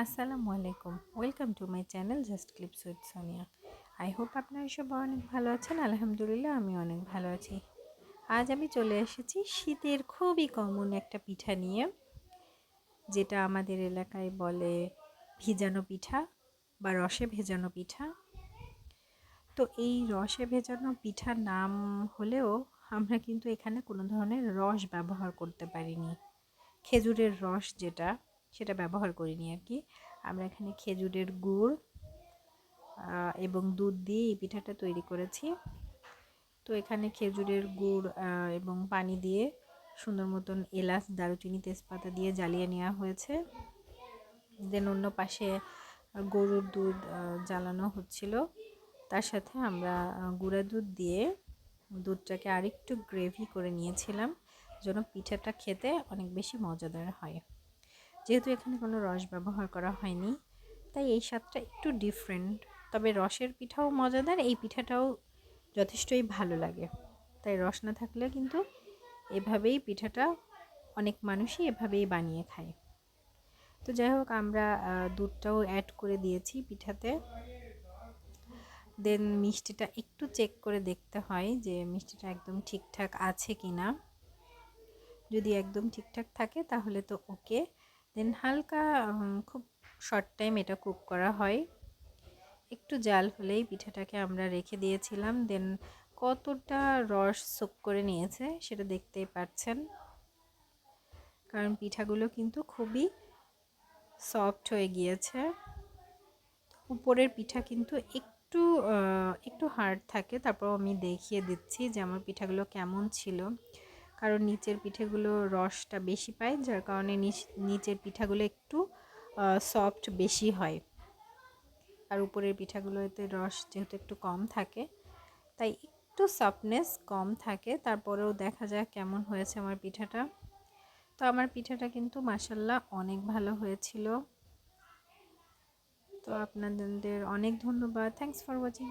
আসসালামু আলাইকুম, welcome to my channel just clips with Sonia. I hope আপনারা সবাই অনেক ভালো আছেন। আলহামদুলিল্লাহ আমি অনেক ভালো আছি। আজ আমি চলে এসেছি শীতের খুবই কমন একটা পিঠা নিয়ে, যেটা আমাদের এলাকায় বলে ভিজানো পিঠা বা রসে ভেজানো পিঠা। তো এই রসে ভেজানো পিঠার নাম হলেও আমরা কিন্তু এখানে কোনো ধরনের রস ব্যবহার করতে পারিনি। খেজুরের রস যেটা, সেটা ব্যবহার করিনি আর কি। আমরা এখানে খেজুরের গুড় এবং দুধ দিয়ে এই পিঠাটা তৈরি করেছি। তো এখানে খেজুরের গুড় এবং পানি দিয়ে সুন্দর মতন এলাচ, দারুচিনি, তেজপাতা দিয়ে জ্বালিয়ে নেওয়া হয়েছে। দেন অন্য পাশে গরুর দুধ জ্বালানো হচ্ছিল। তার সাথে আমরা গুঁড়া দুধ দিয়ে দুধটাকে আরেকটু গ্রেভি করে নিয়েছিলাম, যেন পিঠাটা খেতে অনেক বেশি মজাদার হয়। যেহেতু এখানে কোনো রস ব্যবহার করা হয়নি, তাই এই স্বাদটা একটু ডিফারেন্ট। তবে রসের পিঠাও মজাদার, এই পিঠাটাও যথেষ্টই ভালো লাগে। তাই রস না থাকলে কিন্তু এভাবেই পিঠাটা অনেক মানুষই এভাবেই বানিয়ে খায়। তো যাই হোক, আমরা দুধটাও অ্যাড করে দিয়েছি পিঠাতে। দেন মিষ্টিটা একটু চেক করে দেখতে হয় যে মিষ্টিটা একদম ঠিকঠাক আছে কি না। যদি একদম ঠিকঠাক থাকে তাহলে তো ওকে। দেন হালকা খুব শর্ট টাইম এটা কুক করা হয়। একটু জাল হলেই পিঠাটাকে আমরা রেখে দিয়েছিলাম। দেন কতটা রস সোক করে নিয়েছে সেটা দেখতেই পাচ্ছেন, কারণ পিঠাগুলো কিন্তু খুবই সফট হয়ে গিয়েছে। উপরের পিঠা কিন্তু একটু একটু হার্ড থাকে। তারপর আমি দেখিয়ে দিচ্ছি যে আমার পিঠাগুলো কেমন ছিল, কারণ নিচের পিঠেগুলো রসটা বেশি পায়, যার কারণে নিচের পিঠাগুলো একটু সফট বেশি হয়। আর উপরের পিঠাগুলোতে রস যেহেতু একটু কম থাকে, তাই একটু সফটনেস কম থাকে। তারপরেও দেখা যাক কেমন হয়েছে আমার পিঠাটা। তো আমার পিঠাটা কিন্তু মাশাআল্লাহ অনেক ভালো হয়েছিল। তো আপনাদের অনেক ধন্যবাদ। Thanks for watching.